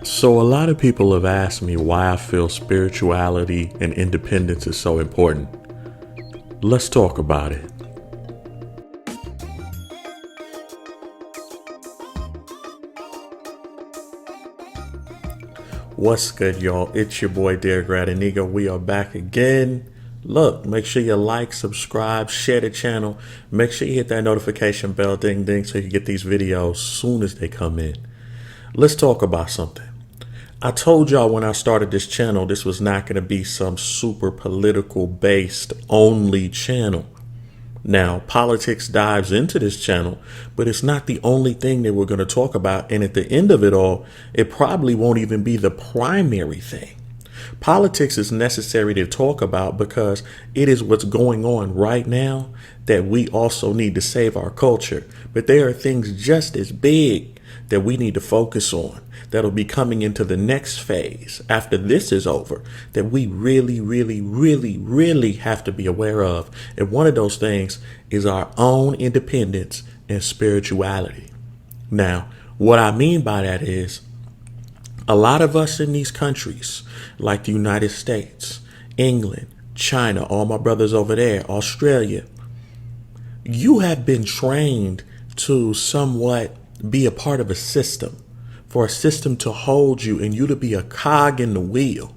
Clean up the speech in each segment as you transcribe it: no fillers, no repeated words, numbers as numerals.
So, a lot of people have asked me why I feel spirituality and independence is so important. Let's talk about it. What's good, y'all? It's your boy Derek Radiniga. We are back again. Look, make sure you like, subscribe, share the channel. Make sure you hit that notification bell, ding ding, so you get these videos soon as they come in. Let's talk about something. I told y'all when I started this channel, this was not going to be some super political based only channel. Now, politics dives into this channel, but it's not the only thing that we're going to talk about. And at the end of it all, it probably won't even be the primary thing. Politics is necessary to talk about because it is what's going on right now that we also need to save our culture. But there are things just as big that we need to focus on that'll be coming into the next phase after this is over that we really have to be aware of. And one of those things is our own independence and spirituality. Now, what I mean by that is a lot of us in these countries like the United States, England, China, all my brothers over there, Australia, you have been trained to somewhat be a part of a system, for a system to hold you and you to be a cog in the wheel,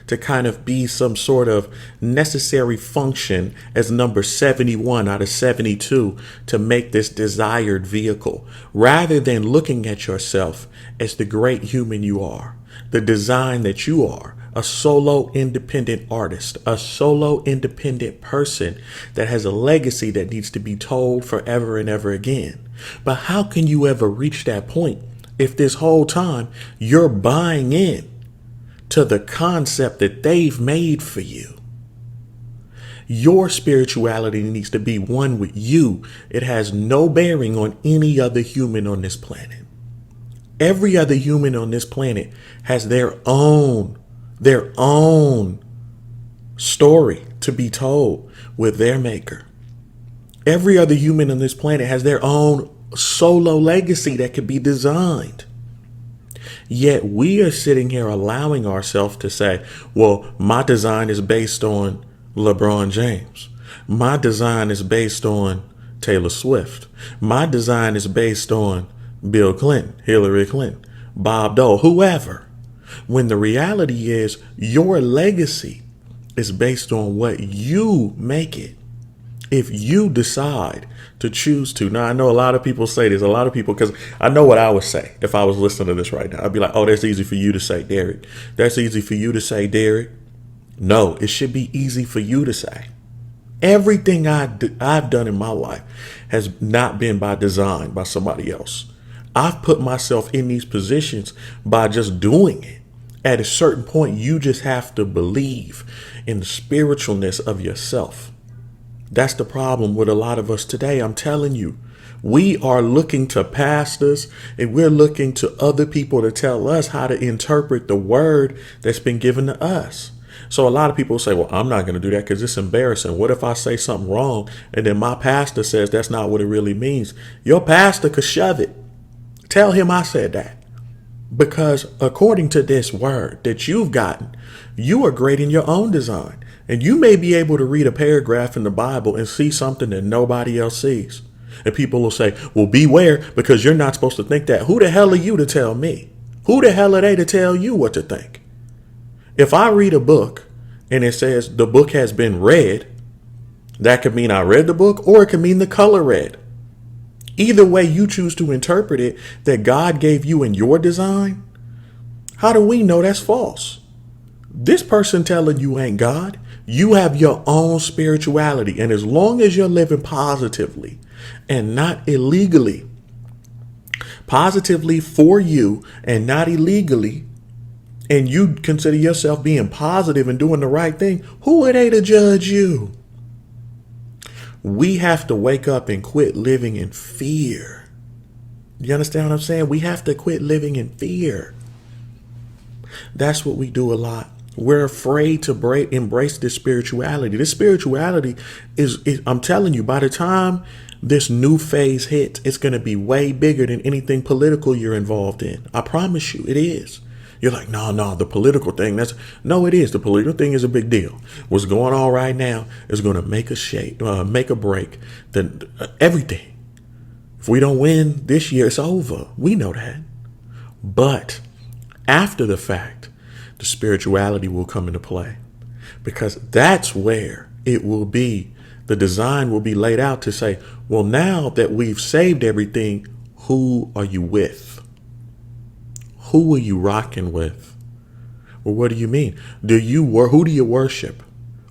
to kind of be some sort of necessary function as number 71 out of 72 to make this desired vehicle, rather than looking at yourself as the great human you are, the design that you are, a solo independent artist, a solo independent person that has a legacy that needs to be told forever and ever again. But how can you ever reach that point if this whole time you're buying in to the concept that they've made for you? Your spirituality needs to be one with you. It has no bearing on any other human on this planet. Every other human on this planet has their own story to be told with their maker. Every other human on this planet has their own solo legacy that could be designed. Yet we are sitting here allowing ourselves to say, well, my design is based on LeBron James. My design is based on Taylor Swift. My design is based on Bill Clinton, Hillary Clinton, Bob Dole, whoever. When the reality is your legacy is based on what you make it. If you decide to choose to. Now, I know a lot of people say this, because I know what I would say if I was listening to this right now. I'd be like, oh, that's easy for you to say, Derek. That's easy for you to say, Derek. No, it should be easy for you to say. Everything I've done in my life has not been by design by somebody else. I've put myself in these positions by just doing it. At a certain point, you just have to believe in the spiritualness of yourself. That's the problem with a lot of us today. I'm telling you, we are looking to pastors and we're looking to other people to tell us how to interpret the word that's been given to us. So a lot of people say, well, I'm not going to do that because it's embarrassing. What if I say something wrong and then my pastor says that's not what it really means? Your pastor could shove it. Tell him I said that. Because according to this word that you've gotten, you are great in your own design. And you may be able to read a paragraph in the Bible and see something that nobody else sees. And people will say, well, beware, because you're not supposed to think that. Who the hell are you to tell me? Who the hell are they to tell you what to think? If I read a book and it says the book has been read, that could mean I read the book or it could mean the color red. Either way you choose to interpret it that God gave you in your design, how do we know that's false? This person telling you ain't God. You have your own spirituality. And as long as you're living positively and not illegally, positively for you and not illegally, and you consider yourself being positive and doing the right thing, who are they to judge you? We have to wake up and quit living in fear. You understand what I'm saying? We have to quit living in fear. That's what we do a lot. We're afraid to embrace this spirituality. This spirituality is, I'm telling you, by the time this new phase hits, it's going to be way bigger than anything political you're involved in. I promise you it is. You're like, no, the political thing, no, it is. The political thing is a big deal. What's going on right now is going to make a break everything. If we don't win this year, it's over. We know that. But after the fact, the spirituality will come into play, because that's where it will be. The design will be laid out to say, well, now that we've saved everything, who are you with? Who are you rocking with? Well, what do you mean? Who do you worship?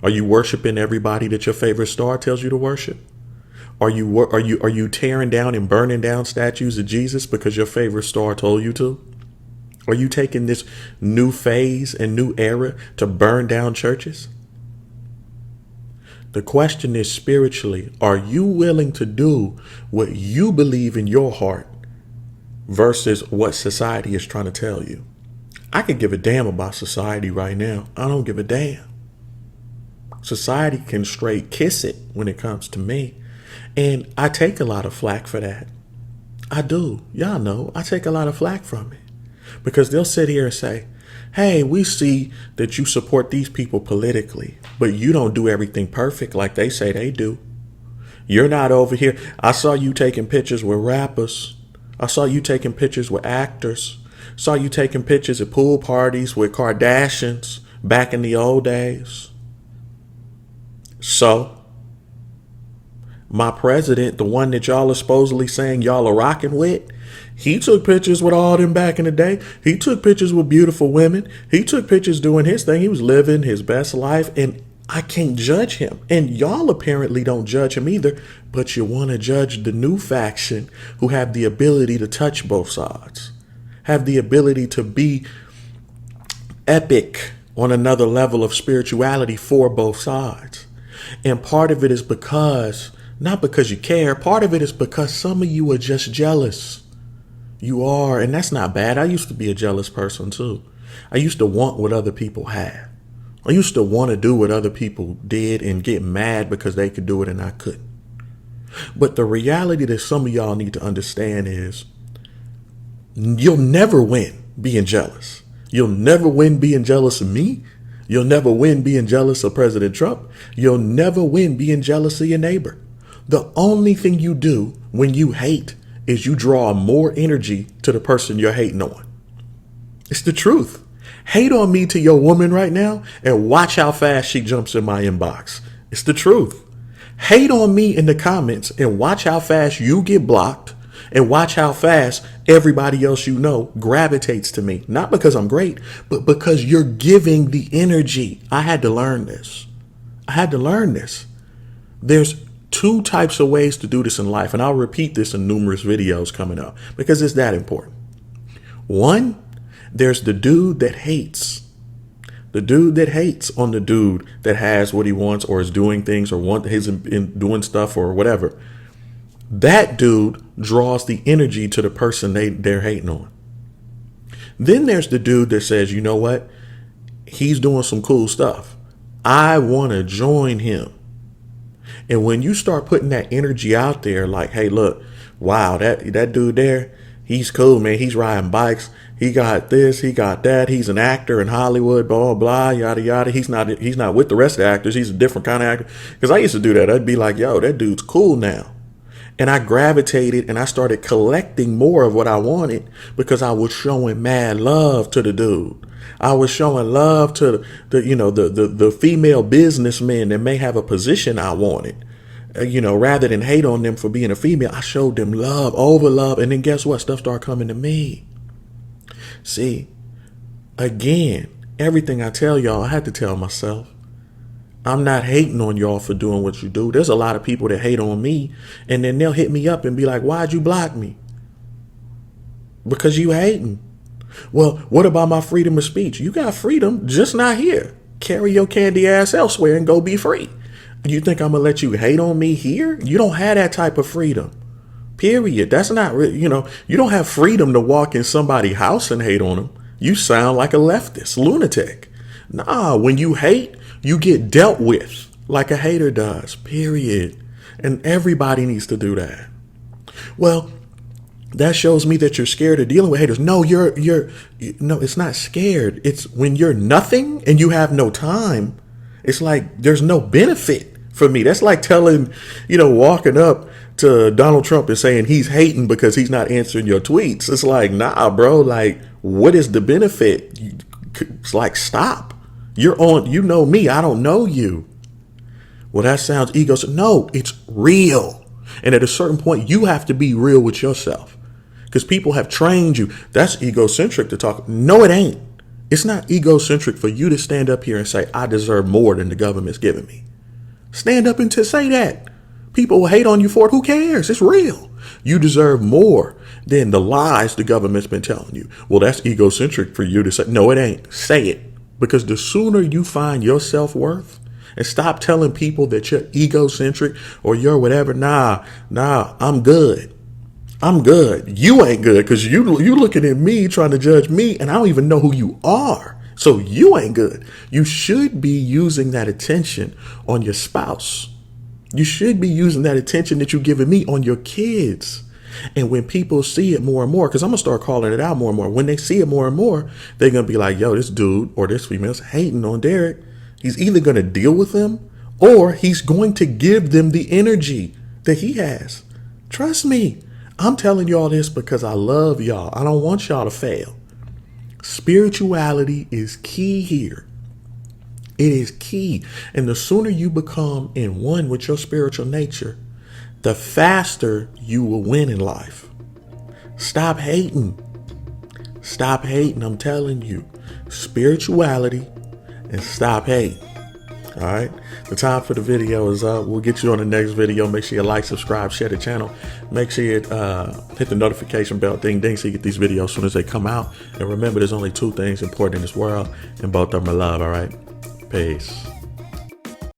Are you worshiping everybody that your favorite star tells you to worship? Are you tearing down and burning down statues of Jesus because your favorite star told you to? Are you taking this new phase and new era to burn down churches? The question is, spiritually, are you willing to do what you believe in your heart versus what society is trying to tell you? I could give a damn about society right now. I don't give a damn. Society can straight kiss it when it comes to me. And I take a lot of flack for that. I do. Y'all know I take a lot of flack from it. Because they'll sit here and say, hey, we see that you support these people politically, but you don't do everything perfect like they say they do. You're not over here. I saw you taking pictures with rappers. I saw you taking pictures with actors. Saw you taking pictures at pool parties with Kardashians back in the old days. So, my president, the one that y'all are supposedly saying y'all are rocking with, he took pictures with all them back in the day. He took pictures with beautiful women. He took pictures doing his thing. He was living his best life, and I can't judge him. And y'all apparently don't judge him either, but you want to judge the new faction who have the ability to touch both sides, have the ability to be epic on another level of spirituality for both sides. And part of it is not because you care. Part of it is because some of you are just jealous. You are, and that's not bad. I used to be a jealous person too. I used to want what other people had. I used to want to do what other people did and get mad because they could do it and I couldn't. But the reality that some of y'all need to understand is you'll never win being jealous. You'll never win being jealous of me. You'll never win being jealous of President Trump. You'll never win being jealous of your neighbor. The only thing you do when you hate is you draw more energy to the person you're hating on. It's the truth. Hate on me to your woman right now and watch how fast she jumps in my inbox. It's the truth. Hate on me in the comments and watch how fast you get blocked and watch how fast everybody else you know gravitates to me. Not because I'm great, but because you're giving the energy. I had to learn this. There's two types of ways to do this in life, and I'll repeat this in numerous videos coming up because it's that important. One, there's the dude that hates. The dude that hates on the dude that has what he wants or is doing things or doing stuff or whatever. That dude draws the energy to the person they're hating on. Then there's the dude that says, you know what? He's doing some cool stuff. I want to join him. And when you start putting that energy out there, like, hey, look, wow, that dude there, he's cool, man. He's riding bikes. He got this, he got that. He's an actor in Hollywood, blah, blah, yada, yada. He's not with the rest of the actors. He's a different kind of actor. Because I used to do that. I'd be like, yo, that dude's cool now. And I gravitated and I started collecting more of what I wanted because I was showing mad love to the dude. I was showing love to the female businessmen that may have a position I wanted. Rather than hate on them for being a female, I showed them love over love. And then guess what? Stuff started coming to me. See, again, everything I tell y'all, I had to tell myself. I'm not hating on y'all for doing what you do. There's a lot of people that hate on me, and then they'll hit me up and be like, why'd you block me? Because you hating. Well, what about my freedom of speech? You got freedom, just not here. Carry your candy ass elsewhere and go be free. You think I'm going to let you hate on me here? You don't have that type of freedom. Period. That's not, you don't have freedom to walk in somebody's house and hate on them. You sound like a leftist, lunatic. Nah, when you hate, you get dealt with like a hater does, period. And everybody needs to do that. Well, That shows me that you're scared of dealing with haters. No, no, it's not scared. It's when you're nothing and you have no time. It's like there's no benefit for me. That's like telling, walking up to Donald Trump and saying he's hating because he's not answering your tweets. It's like, nah, bro. Like, what is the benefit? It's like, stop. You're on, me. I don't know you. Well, that sounds ego. No, it's real. And at a certain point, you have to be real with yourself because people have trained you. That's egocentric to talk. No, it ain't. It's not egocentric for you to stand up here and say, I deserve more than the government's giving me. Stand up and to say that. People will hate on you for it. Who cares? It's real. You deserve more than the lies the government's been telling you. Well, that's egocentric for you to say. No, it ain't. Say it. Because the sooner you find your self-worth and stop telling people that you're egocentric or you're whatever. Nah, I'm good. I'm good. You ain't good because you looking at me trying to judge me and I don't even know who you are. So you ain't good. You should be using that attention on your spouse. You should be using that attention that you're giving me on your kids. And when people see it more and more, because I'm going to start calling it out more and more. When they see it more and more, they're going to be like, yo, this dude or this female's hating on Derek. He's either going to deal with them or he's going to give them the energy that he has. Trust me. I'm telling y'all this because I love y'all. I don't want y'all to fail. Spirituality is key here. It is key. And the sooner you become in one with your spiritual nature, the faster you will win in life. Stop hating. Stop hating. I'm telling you. Spirituality and stop hating. All right. The time for the video is up. We'll get you on the next video. Make sure you like, subscribe, share the channel. Make sure you hit the notification bell, ding, ding, so you get these videos as soon as they come out. And remember, there's only two things important in this world, and both of them are love. All right. Peace.